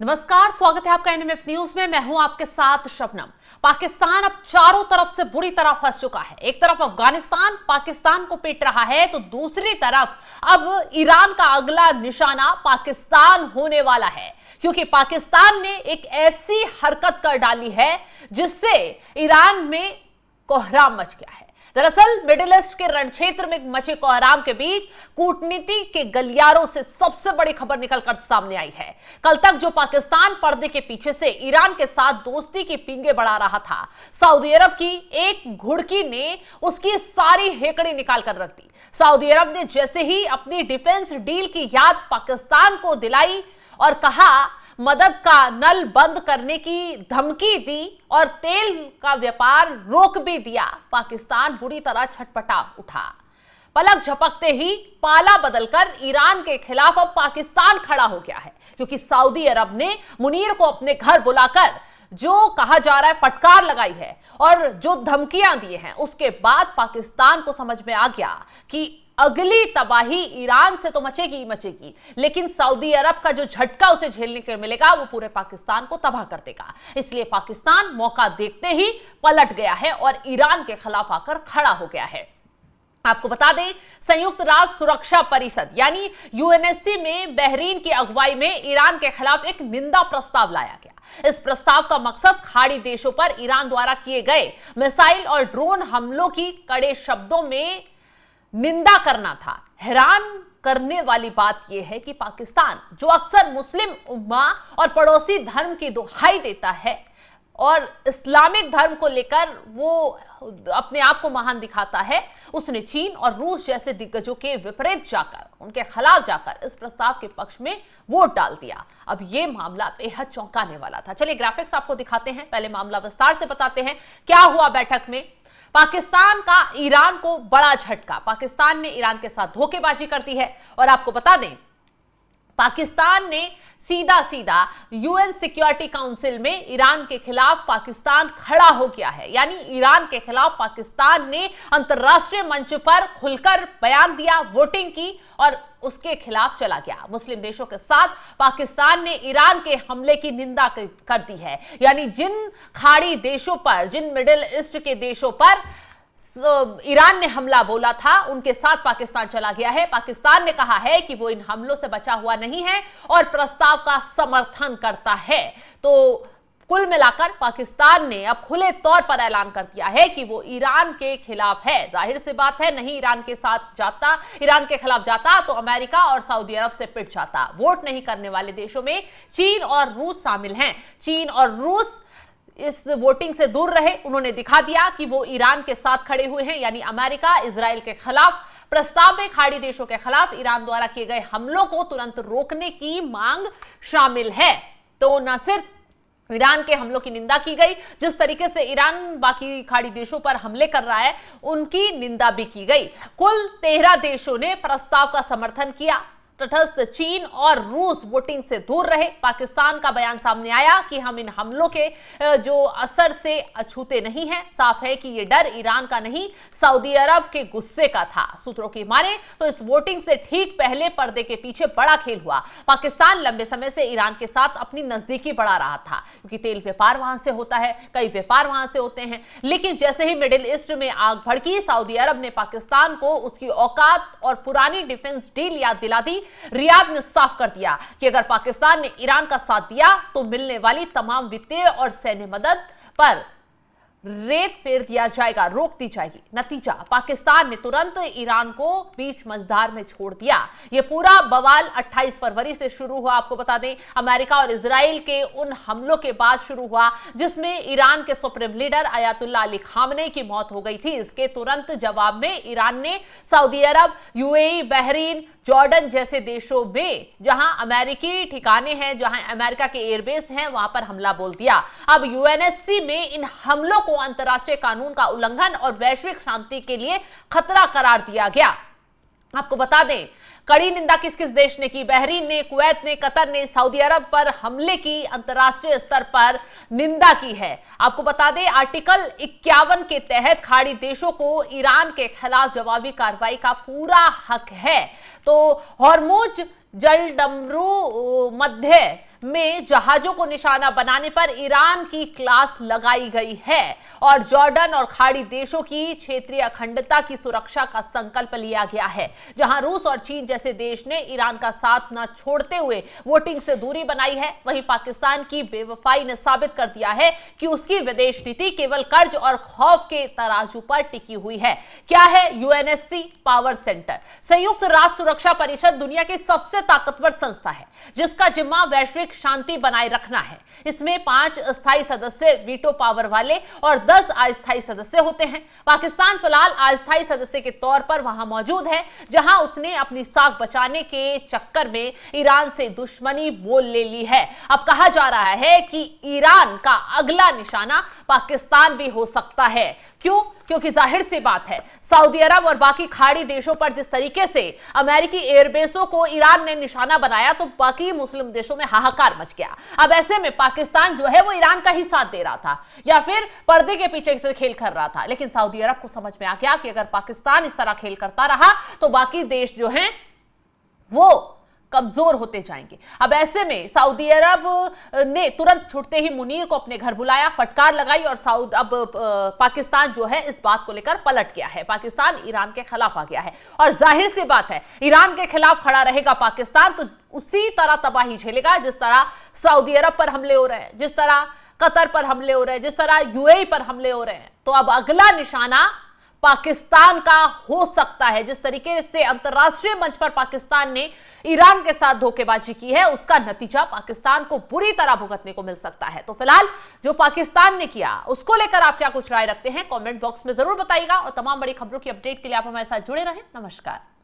नमस्कार, स्वागत है आपका एनएमएफ न्यूज में। मैं हूं आपके साथ शबनम। पाकिस्तान अब चारों तरफ से बुरी तरह फंस चुका है। एक तरफ अफगानिस्तान पाकिस्तान को पीट रहा है, तो दूसरी तरफ अब ईरान का अगला निशाना पाकिस्तान होने वाला है, क्योंकि पाकिस्तान ने एक ऐसी हरकत कर डाली है जिससे ईरान में कोहराम मच गया है। दरअसल मिडिल ईस्ट के रणक्षेत्र में मचे कोहराम के बीच कूटनीति के गलियारों से सबसे बड़ी खबर निकलकर सामने आई है। कल तक जो पाकिस्तान पर्दे के पीछे से ईरान के साथ दोस्ती की पींगे बढ़ा रहा था, सऊदी अरब की एक घुड़की ने उसकी सारी हेकड़ी निकाल कर रख दी। सऊदी अरब ने जैसे ही अपनी डिफेंस डील की याद पाकिस्तान को दिलाई और कहा, मदद का नल बंद करने की धमकी दी और तेल का व्यापार रोक भी दिया, पाकिस्तान बुरी तरह छटपटा उठा। पलक झपकते ही पाला बदलकर ईरान के खिलाफ अब पाकिस्तान खड़ा हो गया है, क्योंकि सऊदी अरब ने मुनीर को अपने घर बुलाकर जो कहा जा रहा है फटकार लगाई है और जो धमकियां दी हैं, उसके बाद पाकिस्तान को समझ में आ गया कि अगली तबाही ईरान से तो मचेगी ही मचेगी, लेकिन सऊदी अरब का जो झटका उसे झेलने को मिलेगा वो पूरे पाकिस्तान को तबाह कर देगा। इसलिए पाकिस्तान मौका देखते ही पलट गया है और ईरान के खिलाफ आकर खड़ा हो गया है। आपको बता दें, संयुक्त राष्ट्र सुरक्षा परिषद यानी यूएनएससी में बहरीन की अगुवाई में ईरान के खिलाफ एक निंदा प्रस्ताव लाया गया। इस प्रस्ताव का मकसद खाड़ी देशों पर ईरान द्वारा किए गए मिसाइल और ड्रोन हमलों की कड़े शब्दों में निंदा करना था। हैरान करने वाली बात यह है कि पाकिस्तान, जो अक्सर मुस्लिम उम्मा और पड़ोसी धर्म की दुहाई देता है और इस्लामिक धर्म को लेकर वो अपने आप को महान दिखाता है, उसने चीन और रूस जैसे दिग्गजों के विपरीत जाकर, उनके खिलाफ जाकर इस प्रस्ताव के पक्ष में वोट डाल दिया। अब ये मामला बेहद चौंकाने वाला था। चलिए ग्राफिक्स आपको दिखाते हैं, पहले मामला विस्तार से बताते हैं क्या हुआ बैठक में। पाकिस्तान का ईरान को बड़ा झटका। पाकिस्तान ने ईरान के साथ धोखेबाजी कर दी है और आपको बता दें, पाकिस्तान ने सीधा सीधा यूएन सिक्योरिटी काउंसिल में ईरान के खिलाफ पाकिस्तान खड़ा हो गया है। यानी ईरान के खिलाफ पाकिस्तान ने अंतर्राष्ट्रीय मंच पर खुलकर बयान दिया, वोटिंग की और उसके खिलाफ चला गया। मुस्लिम देशों के साथ पाकिस्तान ने ईरान के हमले की निंदा कर दी है। यानी जिन खाड़ी देशों पर, जिन मिडिल ईस्ट के देशों पर ईरान ने हमला बोला था, उनके साथ पाकिस्तान चला गया है। पाकिस्तान ने कहा है कि वो इन हमलों से बचा हुआ नहीं है और प्रस्ताव का समर्थन करता है। तो कुल मिलाकर पाकिस्तान ने अब खुले तौर पर ऐलान कर दिया है कि वो ईरान के खिलाफ है। जाहिर सी बात है, नहीं ईरान के साथ जाता, ईरान के खिलाफ जाता तो अमेरिका और सऊदी अरब से पिट जाता। वोट नहीं करने वाले देशों में चीन और रूस शामिल हैं। चीन और रूस इस वोटिंग से दूर रहे, उन्होंने दिखा दिया कि वो ईरान के साथ खड़े हुए हैं। यानी अमेरिका इजराइल के खिलाफ प्रस्ताव में खाड़ी देशों के खिलाफ ईरान द्वारा किए गए हमलों को तुरंत रोकने की मांग शामिल है। तो न सिर्फ ईरान के हमलों की निंदा की गई, जिस तरीके से ईरान बाकी खाड़ी देशों पर हमले कर रहा है उनकी निंदा भी की गई। कुल 13 देशों ने प्रस्ताव का समर्थन किया। तटस्थ चीन और रूस वोटिंग से दूर रहे। पाकिस्तान का बयान सामने आया कि हम इन हमलों के जो असर से अछूते नहीं हैं। साफ है कि ये डर ईरान का नहीं, सऊदी अरब के गुस्से का था। सूत्रों की माने तो इस वोटिंग से ठीक पहले पर्दे के पीछे बड़ा खेल हुआ। पाकिस्तान लंबे समय से ईरान के साथ अपनी नजदीकी बढ़ा रहा था, क्योंकि तेल व्यापार वहां से होता है, कई व्यापार वहां से होते हैं। लेकिन जैसे ही मिडिल ईस्ट में आग भड़की, सऊदी अरब ने पाकिस्तान को उसकी औकात और पुरानी डिफेंस डील याद दिला दी। रियाद ने साफ कर दिया कि अगर पाकिस्तान ने ईरान का साथ दिया तो मिलने वाली तमाम वित्तीय और सैन्य मदद पर रेत फेर दिया जाएगा, रोक दी जाएगी। नतीजा, पाकिस्तान ने तुरंत ईरान को बीच मझधार में छोड़ दिया। यह पूरा बवाल 28 फरवरी से शुरू हुआ। आपको बता दें, अमेरिका और इजराइल के उन हमलों के बाद शुरू हुआ जिसमें ईरान के supreme leader Ayatollah Ali Khamenei की मौत हो गई थी। इसके तुरंत जवाब में ईरान ने सऊदी अरब, यूएई, बहरीन, जॉर्डन जैसे देशों में जहां अमेरिकी ठिकाने हैं, जहां अमेरिका के एयरबेस हैं, वहां पर हमला बोल दिया। अब यूएनएससी में इन हमलों को अंतर्राष्ट्रीय कानून का उल्लंघन और वैश्विक शांति के लिए खतरा करार दिया गया। आपको बता दें, कड़ी निंदा किस किस देश ने की? बहरीन ने, कुवैत ने, कतर ने सऊदी अरब पर हमले की अंतर्राष्ट्रीय स्तर पर निंदा की है। आपको बता दें, आर्टिकल 51 के तहत खाड़ी देशों को ईरान के खिलाफ जवाबी कार्रवाई का पूरा हक है। तो हॉर्मुज जलडमरू मध्य में जहाजों को निशाना बनाने पर ईरान की क्लास लगाई गई है और जॉर्डन और खाड़ी देशों की क्षेत्रीय अखंडता की सुरक्षा का संकल्प लिया गया है। जहां रूस और चीन जैसे देश ने ईरान का साथ न छोड़ते हुए वोटिंग से दूरी बनाई है, वहीं पाकिस्तान की बेवफाई ने साबित कर दिया है कि उसकी विदेश नीति केवल कर्ज और खौफ के तराजू पर टिकी हुई है। क्या है यूएनएससी पावर सेंटर? संयुक्त राष्ट्र सुरक्षा परिषद दुनिया की सबसे ताकतवर संस्था है जिसका जिम्मा वैश्विक शांति बनाए रखना है। इसमें 5 स्थायी सदस्य वीटो पावर वाले और 10 अस्थायी सदस्य होते हैं। पाकिस्तान फिलहाल अस्थायी सदस्य के तौर पर वहां मौजूद है, जहां उसने अपनी साख बचाने के चक्कर में ईरान से दुश्मनी मोल ले ली है। अब कहा जा रहा है कि ईरान का अगला निशाना पाकिस्तान भी हो सकता है। क्यों? क्योंकि जाहिर सी बात है, सऊदी अरब और बाकी खाड़ी देशों पर जिस तरीके से अमेरिकी एयरबेसों को ईरान ने निशाना बनाया तो बाकी मुस्लिम देशों में हाहाकार मच गया। अब ऐसे में पाकिस्तान जो है वो ईरान का ही साथ दे रहा था या फिर पर्दे के पीछे से खेल कर रहा था, लेकिन सऊदी अरब को समझ में आ गया कि अगर पाकिस्तान इस तरह खेल करता रहा तो बाकी देश जो हैं वो कमजोर होते जाएंगे। अब ऐसे में सऊदी अरब ने तुरंत छुटते ही मुनीर को अपने घर बुलाया, फटकार लगाई और अब पाकिस्तान जो है इस बात को लेकर पलट गया है। पाकिस्तान ईरान के खिलाफ आ गया है और जाहिर सी बात है, ईरान के खिलाफ खड़ा रहेगा पाकिस्तान तो उसी तरह तबाही झेलेगा जिस तरह सऊदी अरब पर हमले हो रहे हैं, जिस तरह कतर पर हमले हो रहे हैं, जिस तरह यूएई पर हमले हो रहे हैं। तो अब अगला निशाना पाकिस्तान का हो सकता है। जिस तरीके से अंतर्राष्ट्रीय मंच पर पाकिस्तान ने ईरान के साथ धोखेबाजी की है, उसका नतीजा पाकिस्तान को बुरी तरह भुगतने को मिल सकता है। तो फिलहाल जो पाकिस्तान ने किया उसको लेकर आप क्या कुछ राय रखते हैं, कमेंट बॉक्स में जरूर बताइएगा और तमाम बड़ी खबरों की अपडेट के लिए आप हमारे साथ जुड़े रहें। नमस्कार।